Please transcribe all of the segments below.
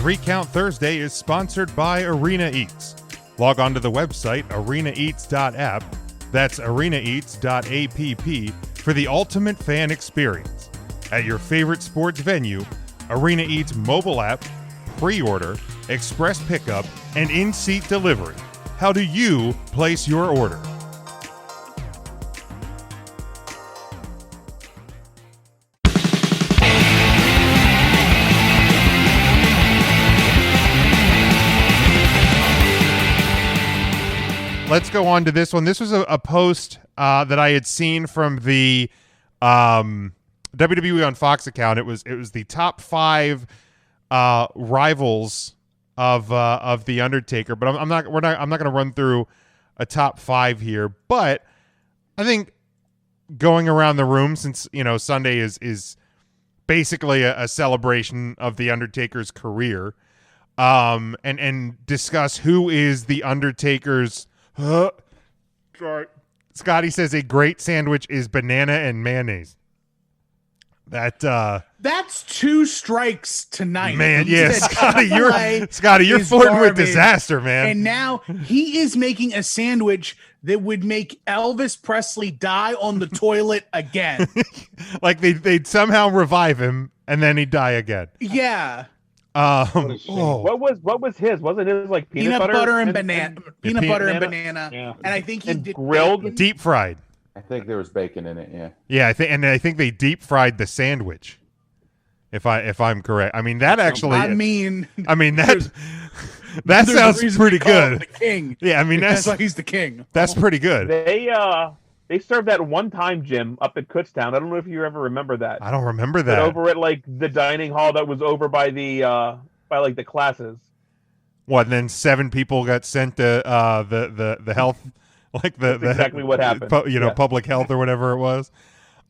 3 Count Thursday is sponsored by Arena Eats. Log on to the website arenaeats.app, that's arenaeats.app, for the ultimate fan experience. At your favorite sports venue, Arena Eats mobile app, pre-order, express pickup, and in-seat delivery. How do you place your order? Let's go on to this one. This was a post that I had seen from the WWE on Fox account. It was the top 5 rivals of the Undertaker. But I'm not going to run through a top 5 here. But I think going around the room, since Sunday is basically a celebration of the Undertaker's career, and discuss who is the Undertaker's. Sorry. Scotty says a great sandwich is banana and mayonnaise. That's 2 strikes tonight. Man, yeah, Scotty, you're flirting with disaster, man. And now he is making a sandwich that would make Elvis Presley die on the toilet again. Like they'd somehow revive him and then he'd die again. Yeah. What was his? Wasn't his like peanut butter and banana? Peanut butter and banana. Yeah. And I think he did grilled, bacon. Deep fried. I think there was bacon in it. Yeah. Yeah, I think they deep fried the sandwich. If I'm correct, I mean that actually. I mean that sounds pretty good. The king. Yeah, I mean that's like he's the king. That's pretty good. They served that one time, Jim, up at Kutztown. I don't know if you ever remember that. I don't remember that. But over at like the dining hall that was over by the the classes. What? And then 7 people got sent to the health, like the exactly what happened. Public health or whatever it was.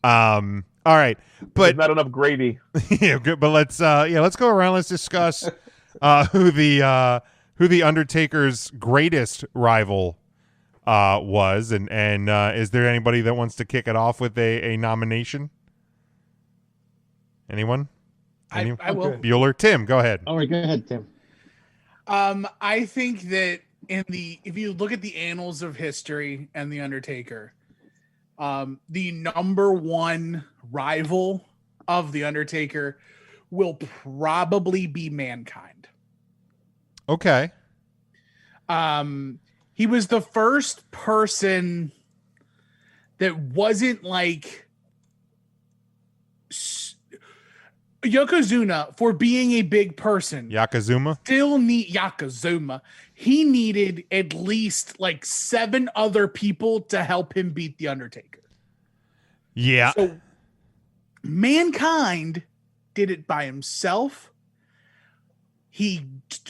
All right, but there's not enough gravy. Yeah, good. But let's go around. Let's discuss who the Undertaker's greatest rival was, and is there anybody that wants to kick it off with a nomination? Anyone? I will. Bueller. Tim, go ahead. All right, go ahead, Tim. I think that if you look at the annals of history and the Undertaker, the number 1 rival of the Undertaker will probably be Mankind. Okay. He was the first person that wasn't like Yokozuna for being a big person. Yokozuna? Still need Yokozuna. He needed at least like 7 other people to help him beat the Undertaker. Yeah. So Mankind did it by himself. He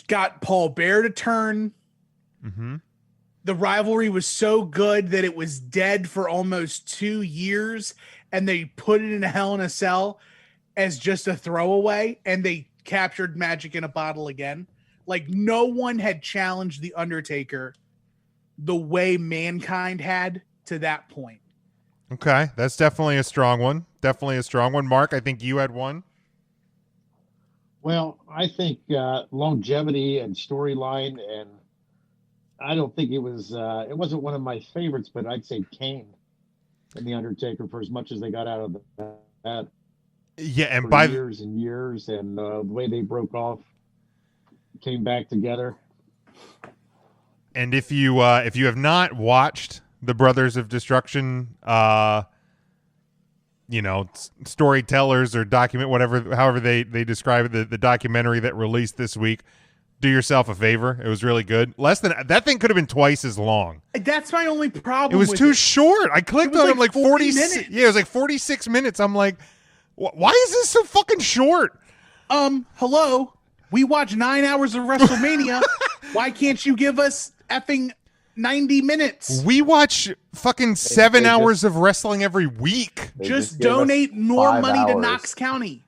got Paul Bear to turn. Mm-hmm. The rivalry was so good that it was dead for almost 2 years, and they put it in a Hell in a Cell as just a throwaway, and they captured Magic in a Bottle again. Like, no one had challenged the Undertaker the way Mankind had to that point. Okay, that's definitely a strong one. Mark, I think you had one. Well, I think longevity and storyline, and I don't think it wasn't one of my favorites, but I'd say Kane and the Undertaker, for as much as they got out of that. Yeah, and by years and years, and the way they broke off, came back together. And if you have not watched the Brothers of Destruction, storytellers or however they describe it, the documentary that released this week, do yourself a favor. It was really good. That thing could have been twice as long. That's my only problem. It was too short. I clicked on it like 40 minutes. Yeah, it was like 46 minutes. I'm like, why is this so fucking short? Hello. We watch 9 hours of WrestleMania. Why can't you give us effing 90 minutes? We watch fucking 7 hours of wrestling every week. Just donate more money to Knox County.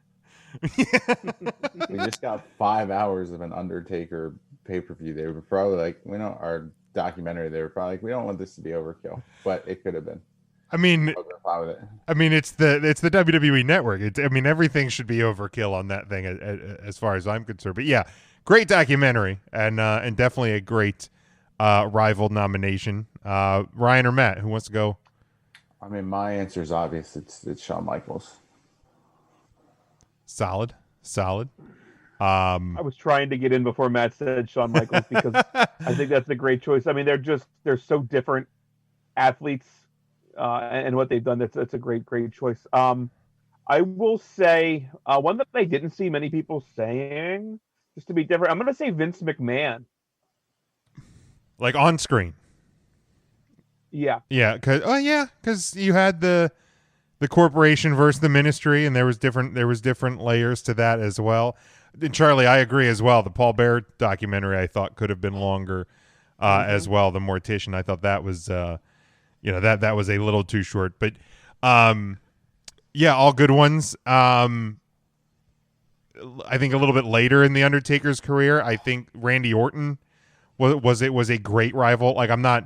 We just got 5 hours of an Undertaker pay-per-view. They were probably like, our documentary, they were probably like, we don't want this to be overkill, but it could have been. I mean, it's the WWE network. Everything should be overkill on that thing as far as I'm concerned. But yeah, great documentary and definitely a great rival nomination. Ryan or Matt, who wants to go? I mean, my answer is obvious. It's Shawn Michaels. Solid. I was trying to get in before Matt said Shawn Michaels because I think that's a great choice. I mean, they're so different athletes and what they've done. That's a great choice. I will say one that I didn't see many people saying, just to be different. I'm going to say Vince McMahon. Like on screen. Yeah. Yeah, because you had the corporation versus the ministry, and there was different layers to that as well. And Charlie, I agree as well. The Paul Bear documentary I thought could have been longer as well. The Mortician, I thought that was that was a little too short, but all good ones. I think a little bit later in the Undertaker's career, I think Randy Orton was a great rival. Like I'm not.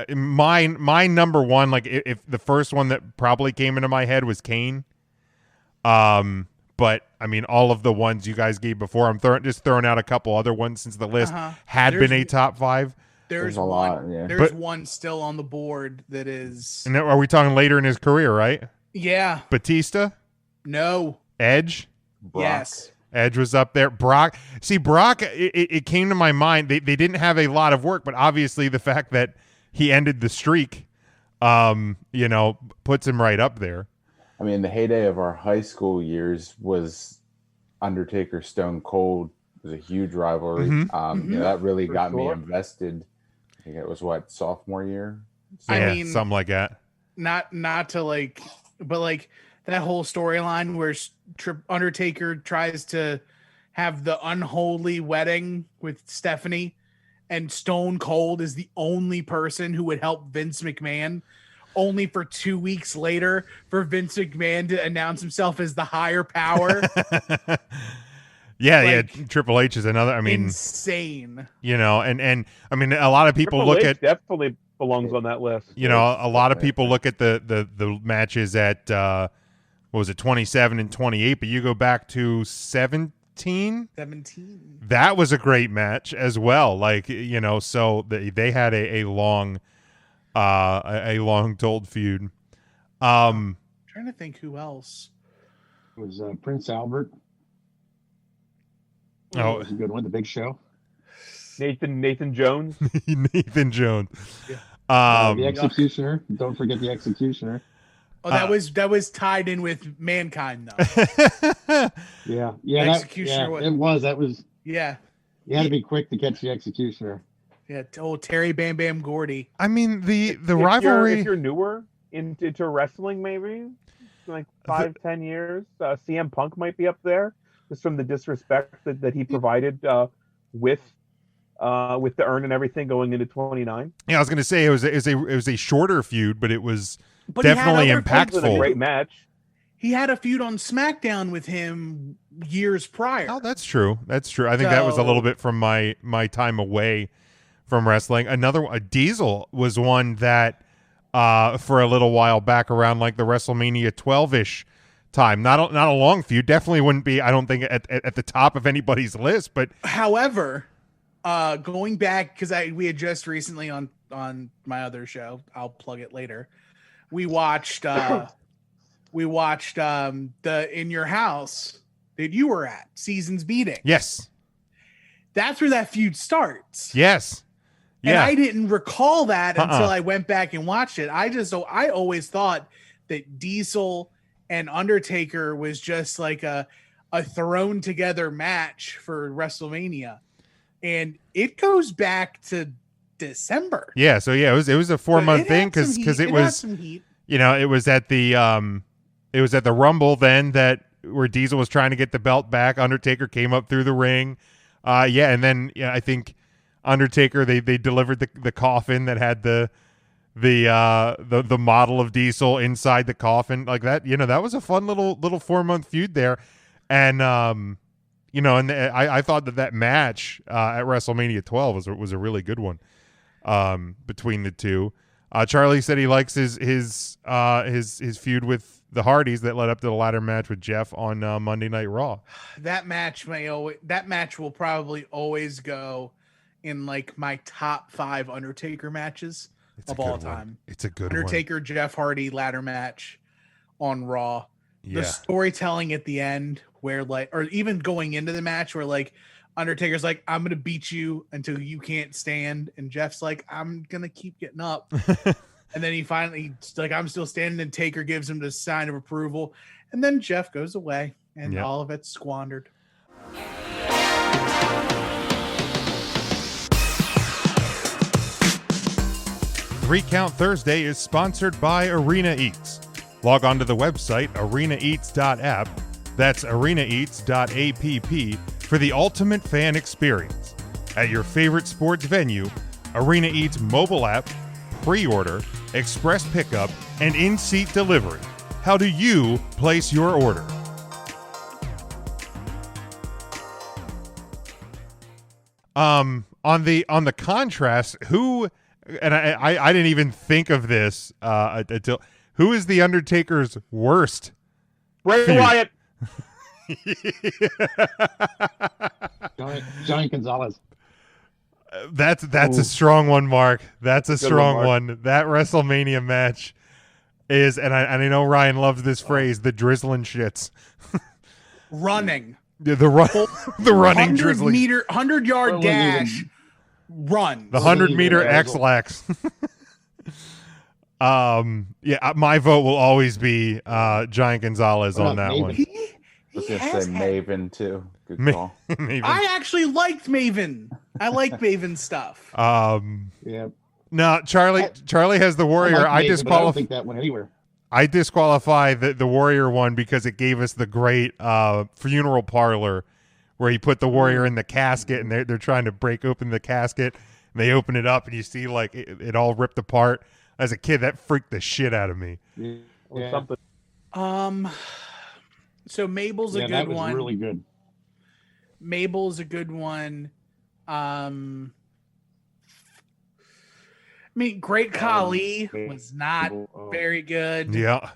My number one, like if the first one that probably came into my head was Kane, but I mean all of the ones you guys gave before, I'm throwing out a couple other ones since the list had been a top 5. There's a one. lot, yeah. There's one still on the board that is. And are we talking later in his career, right? Yeah. Batista, No. Edge, Brock. Yes. Edge was up there. Brock, it came to my mind. They didn't have a lot of work, but obviously the fact that he ended the streak, puts him right up there. I mean, the heyday of our high school years was Undertaker Stone Cold. It was a huge rivalry. That really got me invested. I think it was sophomore year. I Yeah, mean, something like that. Not to but that whole storyline where Undertaker tries to have the unholy wedding with Stephanie, and Stone Cold is the only person who would help Vince McMahon, only for 2 weeks later for Vince McMahon to announce himself as the higher power. Yeah, Triple H is another. I mean, insane. And I mean, a lot of people Triple look H at definitely belongs on that list. a lot of people look at the matches at what was it, 27 and 28, but you go back to 17. That was a great match as well. So they had a long told feud. I'm trying to think who else. It was Prince Albert. Oh, That was a good one. The Big Show. Nathan Jones. Nathan Jones. The Executioner. Don't forget the Executioner. Oh, that was tied in with Mankind though. Yeah. Executioner It was. That was. Yeah. You had to be quick to catch the Executioner. Yeah. Oh, Terry Bam Bam Gordy. I mean the rivalry. If you're newer into wrestling, maybe like 5-10 years, CM Punk might be up there just from the disrespect that he provided with the urn and everything going into 29. Yeah, I was going to say it was a shorter feud, but it was definitely impactful. A great match. He had a feud on SmackDown with him years prior. Oh, that's true. I think that was a little bit from my time away from wrestling. A Diesel was one that for a little while back around like the WrestleMania 12-ish time. Not a long feud. Definitely wouldn't be, I don't think, at the top of anybody's list. But however, going back, because we had just recently on my other show, I'll plug it later. We watched the In Your House that you were at, Seasons Beating. Yes, that's where that feud starts. Yes, and I didn't recall that until I went back and watched it. I always thought that Diesel and Undertaker was just like a thrown together match for WrestleMania, and it goes back to December. Yeah, so it was a 4-month thing because it was it was at the Rumble then where Diesel was trying to get the belt back. Undertaker came up through the ring, and then I think Undertaker they delivered the coffin that had the model of Diesel inside the coffin like that. That was a fun little 4-month feud there, and and I thought that match at WrestleMania 12 was a really good one between the two. Charlie said he likes his feud with the Hardys that led up to the ladder match with Jeff on Monday Night Raw. That match will probably always go in like my top 5 Undertaker matches of all time. It's a good Undertaker Jeff Hardy ladder match on Raw. Yeah. The storytelling at the end where like, or even going into the match where like Undertaker's like, I'm gonna beat you until you can't stand, and Jeff's like, I'm gonna keep getting up. And then he finally like, I'm still standing, and Taker gives him the sign of approval, and then Jeff goes away, and all of it's squandered. 3 Count Thursday is sponsored by Arena Eats. Log on to the website arenaeats.app. That's arenaeats.app for the ultimate fan experience. At your favorite sports venue, Arena Eats mobile app, pre-order, express pickup, and in-seat delivery. How do you place your order? On the contrast, who, and I didn't even think of this until, who is the Undertaker's worst? Bray Wyatt. Johnny Gonzalez. That's a strong one, Mark. That's a strong one. That WrestleMania match is, and I know Ryan loves this phrase, the drizzling shits. Running. The running drizzling. 100-yard dash. Run. The 100-meter X-Lax. My vote will always be Giant Gonzalez on that one. I was going to say Maven, too. Good call. Maven. I actually liked Maven. I like Maven stuff. Yeah. No, Charlie has the Warrior. I don't think that went anywhere. I disqualify the Warrior one because it gave us the great funeral parlor where he put the Warrior in the casket, and they're trying to break open the casket, and they open it up, and you see like it all ripped apart. As a kid, that freaked the shit out of me. Yeah. So Mabel's a good that was one. Really good. Mabel's a good one. I mean, Great Khali was not very good. Yeah.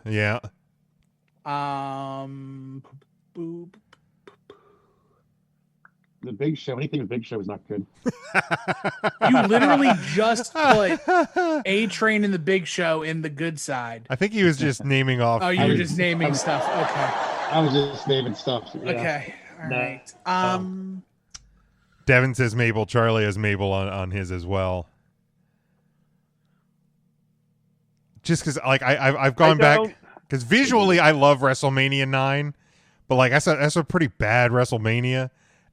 The Big Show. Anything with Big Show is not good. You literally just put A-Train and the Big Show in the good side. I think he was just naming off. Oh, you were just naming stuff. Okay. I was just naming stuff. Yeah. Okay. All right. Devin says Mabel. Charlie has Mabel on his as well. Just because, like, I've gone back because visually I love WrestleMania 9, but like that's a pretty bad WrestleMania.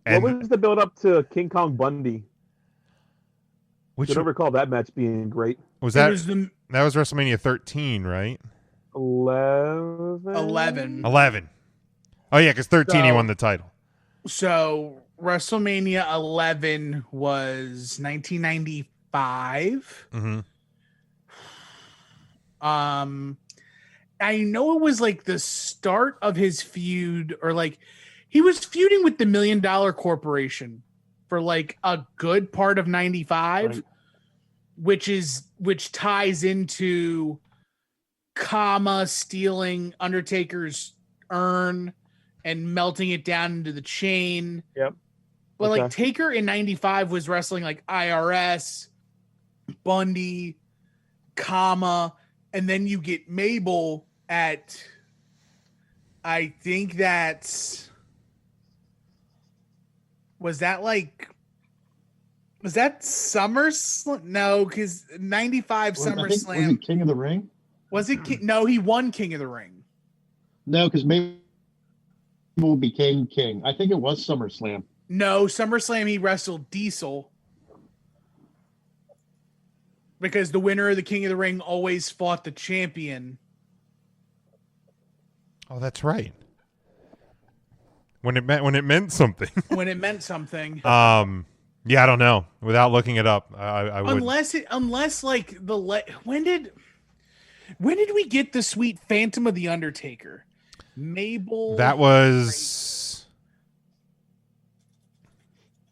And what was the build up to King Kong Bundy? I don't recall that match being great. That was WrestleMania 13, right? 11. Oh yeah, because 13 he won the title. So WrestleMania 11 was 1995. Mm-hmm. I know it was like the start of his feud, or like he was feuding with the $1 Million Corporation for like a good part of 95, right, which ties into Kama stealing Undertaker's urn and melting it down into the chain. Yep. But like Taker in 95 was wrestling like IRS, Bundy, Kama, and then you get Mabel at, I think that's, was that SummerSlam? No, because 95 SummerSlam. Was it King of the Ring? Was it King? No, he won King of the Ring. No, because Mabel became king. I think it was SummerSlam. No, SummerSlam he wrestled Diesel. Because the winner of the King of the Ring always fought the champion. Oh, that's right. When it meant something. When it meant something. Yeah, I don't know. Without looking it up, I would. Unless like when did we get the sweet Phantom of the Undertaker? Mabel. That was.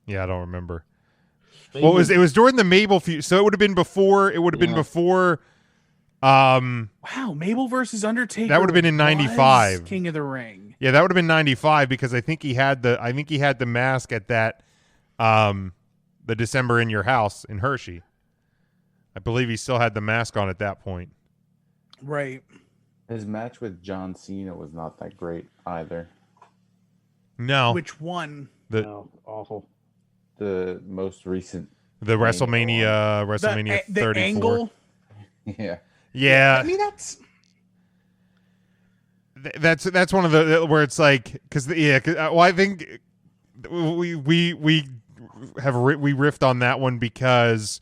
Yeah, I don't remember. Well, it was during the Mabel feud, so it would have been before. It would have been before Wow, Mabel versus Undertaker. That would have been in '95. King of the Ring. Yeah, that would have been '95 because I think he had the mask at that the December in Your House in Hershey. I believe he still had the mask on at that point. Right. His match with John Cena was not that great either. No. Which one? No, awful. The most recent. The WrestleMania 34. The angle. Yeah. Yeah. I mean, that's one of the where it's like well, I think we riffed on that one because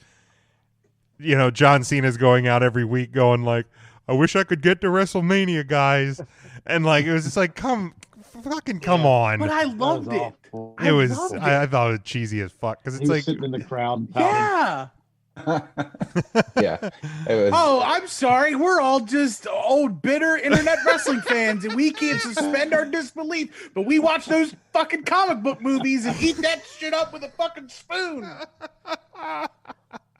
John Cena's going out every week going like, I wish I could get to WrestleMania, guys, and like it was just like come on. But I loved it. I thought it was cheesy as fuck because it's he was like sitting in the crowd. Pouting. Yeah. Yeah. It was, Oh, I'm sorry. We're all just old, bitter internet wrestling fans, and we can't suspend our disbelief. But we watch those fucking comic book movies and eat that shit up with a fucking spoon.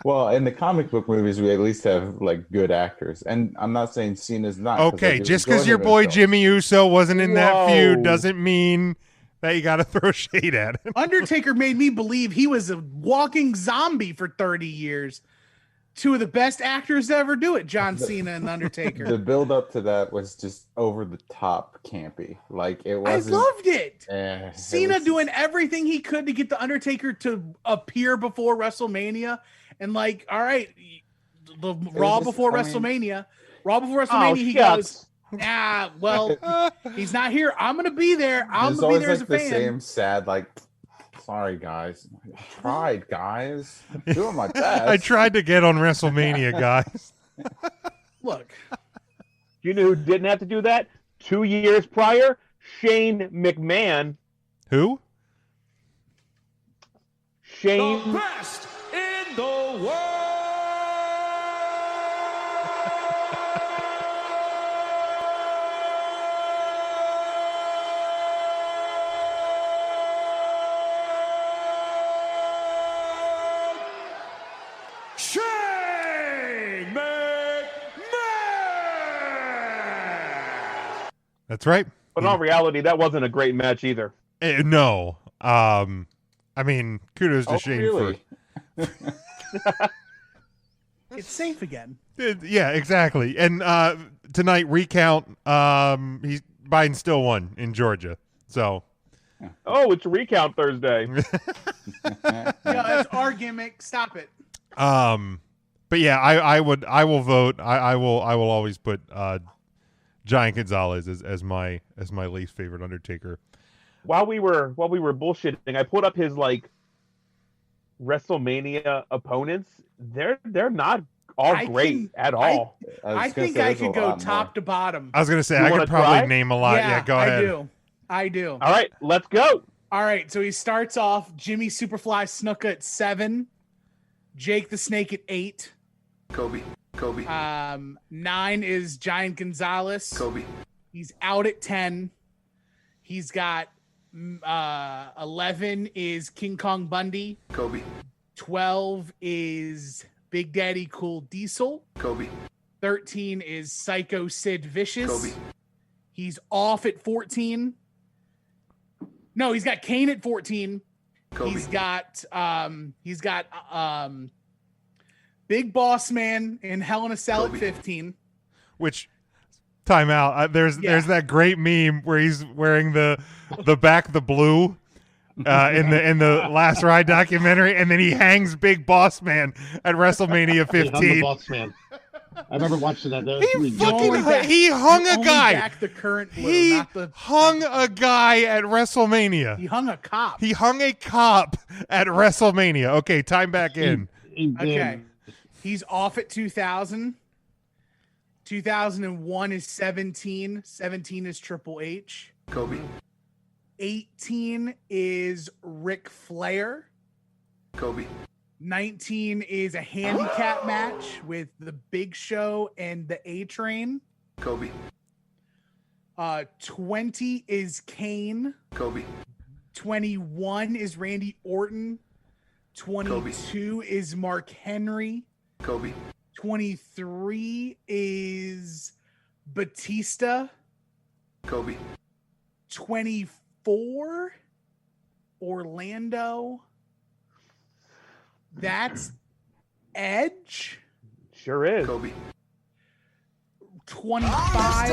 well, in the comic book movies, we at least have like good actors, and I'm not saying Cena's not. 'cause I okay, do just enjoy because your him boy himself. Jimmy Uso wasn't in that feud Whoa. doesn't mean that you got to throw shade at him. Undertaker made me believe he was a walking zombie for 30 years. Two of the best actors to ever do it, John Cena and Undertaker. The build up to that was just over the top campy. Like it I wasn't. loved it. It Cena was- doing everything he could to get the Undertaker to appear before WrestleMania, and like, all right, the Raw just- before I mean- WrestleMania, Raw before WrestleMania, he goes, "Nah, well, he's not here. I'm gonna be there. I'm There's gonna be always there as like a the fan." same sad like. Sorry, guys. I tried, guys. I'm doing my best. I tried to get on WrestleMania, guys. Look, You know who didn't have to do that? 2 years prior, Shane McMahon. Who? Shane. best in the world. Shane McMahon. That's right. But in all reality, that wasn't a great match either. No. I mean, kudos to Shane really? it's safe again. for. Yeah, exactly. And tonight recount. Biden still won in Georgia. So. Oh, it's Recount Thursday. Yeah, that's our gimmick. Stop it. But yeah, I will vote. I will always put Giant Gonzalez as my least favorite Undertaker. While we were bullshitting, I put up his like WrestleMania opponents. They're not all I great can- at all. I think I could go top to bottom. I was gonna say You I wanna could probably try? name a lot. Yeah, go ahead. I do. All right, let's go. All right, so he starts off Jimmy Superfly Snuka at 7, Jake the Snake at 8. Kobe. 9 is Giant Gonzalez. Kobe. He's out at 10. He's got 11 is King Kong Bundy. Kobe. 12 is Big Daddy Cool Diesel. Kobe. 13 is Psycho Sid Vicious. Kobe. He's off at 14. No, he's got Kane at 14. Kobe. He's got Big Boss Man in Hell in a Cell Kobe. at 15. Which time out. There's that great meme where he's wearing the back the blue in the Last Ride documentary, and then he hangs Big Boss Man at WrestleMania I'm the 15. boss man. I remember watching that. That was He really fucking good. he hung a Only guy. back the current blue, He not the hung a guy at WrestleMania. he hung a cop. He hung a cop at WrestleMania. Okay, time back in. He did. Okay. He's off at 2000. 2001 is 17. 17 is Triple H. Kobe. 18 is Ric Flair. Kobe. 19 is a handicap match with the Big Show and the A Train. Kobe. 20 is Kane. Kobe. 21 is Randy Orton. 22 is Mark Henry. Kobe. 23 is Batista. Kobe. 24, Orlando. That's Edge. Sure is. Kobe. 25,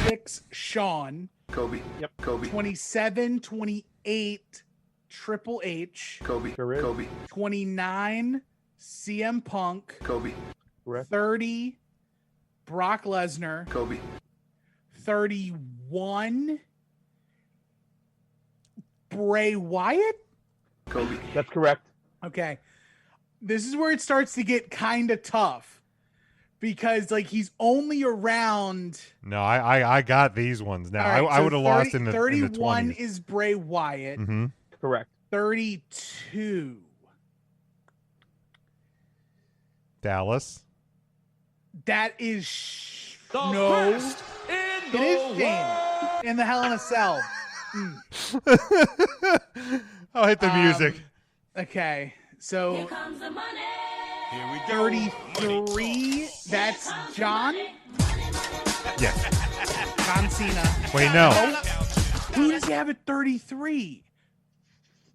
26, Sean. Kobe. Yep. Kobe. 27, 28, Triple H. Kobe. Sure is. Kobe. 29, CM Punk. Kobe. Correct. 30, Brock Lesnar. Kobe. 31, Bray Wyatt. Kobe. That's correct. Okay. This is where it starts to get kind of tough because like he's only around. No, I got these ones now. All right, I so would have lost in the 31 in the 20s. is Bray Wyatt. Mm-hmm. Correct. 32. Dallas. That is The no. best in It the is Shane in the Hell in a Cell. I'll hit the music. Okay, so Comes the money. Here we go. 33. That's John. Yes. John Cena. Wait, no. Who does he have at 33?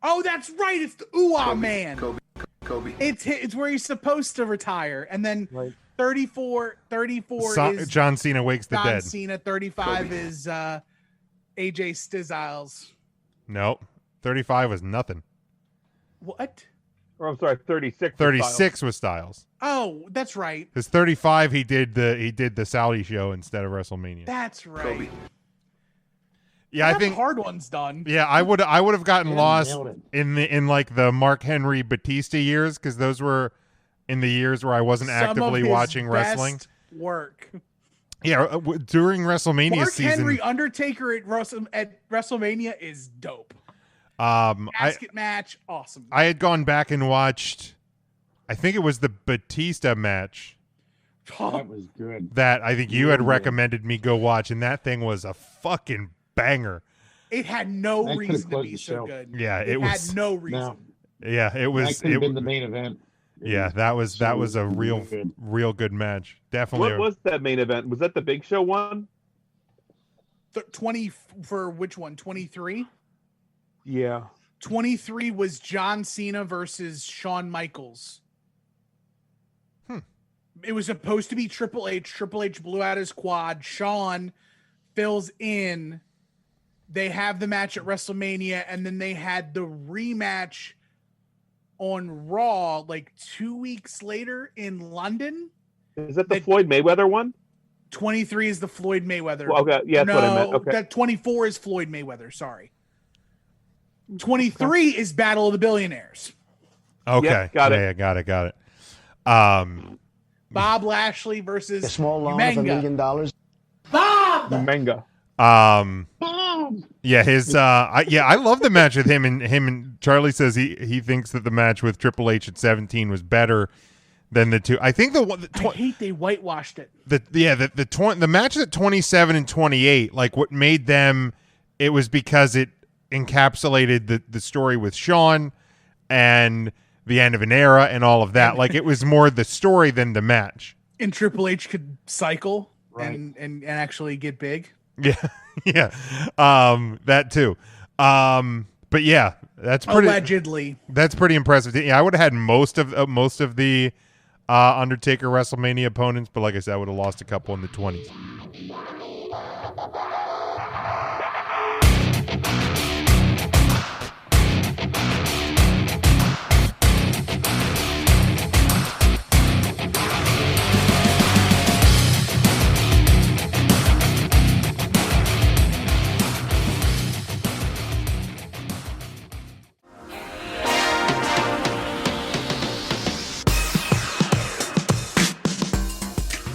Oh, that's right. It's the Ooh-Ah Man. Kobe. Kobe. It's where he's supposed to retire. And then Right. 34 is John Cena wakes the John dead. Cena. 35 Kobe. is AJ Styles. Nope. 35 was nothing. What? Or I'm sorry, 36. 36 was Styles. Oh, that's right. Because 35 he did the Saudi show instead of WrestleMania. That's right. Kobe. Yeah, I got think the hard ones done. yeah, I would have gotten Yeah, lost nailed it. in like the Mark Henry Batista years because those were in the years where I wasn't Some of actively his watching wrestling. best work. Yeah, during WrestleMania Mark season. Henry Undertaker at WrestleMania is dope. I Basket match, awesome. had gone back and watched. I think it was the Batista match That was good. that I think you had Yeah. recommended me go watch, and that thing was a fucking banger. It had no That could've reason to closed be the so show. good. Yeah, it was. had no reason. No, Yeah, it that was. could have been the main event. Yeah, that was a real good. real good match. Definitely. What was that main event? Was that the Big Show one? 20 for which one? 23? Yeah. 23 was John Cena versus Shawn Michaels. It was supposed to be Triple H. Triple H blew out his quad. Shawn fills in. They have the match at WrestleMania, and then they had the rematch on Raw like 2 weeks later in London. Is that the Floyd Mayweather one? 23 is the Floyd Mayweather. Well, okay, yeah, that's what I meant. Okay. That 24 is Floyd Mayweather. Sorry. 23 is Battle of the Billionaires. Okay. Yeah, got it. Yeah, got it. Bob Lashley versus A small loan of $1 million. Manga. Yeah, his I love the match with him and Charlie says he thinks that the match with Triple H at 17 was better than the two. I think I hate they whitewashed it. The match at 27 and 28, like what made them, it was because it encapsulated the story with Shawn and the end of an era and all of that. Like it was more the story than the match. And Triple H could cycle Right. and actually get big. Yeah. Yeah. That too. But yeah, that's pretty Allegedly. That's pretty impressive. Yeah, I would have had most of the Undertaker WrestleMania opponents, but like I said, I would have lost a couple in the 20s.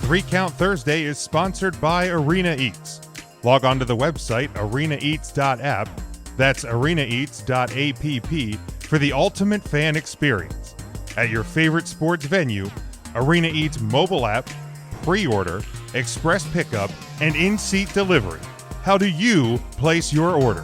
Three Count Thursday is sponsored by Arena Eats. Log on to the website arenaeats.app, that's arenaeats.app, for the ultimate fan experience. At your favorite sports venue, Arena Eats mobile app, pre-order, express pickup, and in-seat delivery. How do you place your order?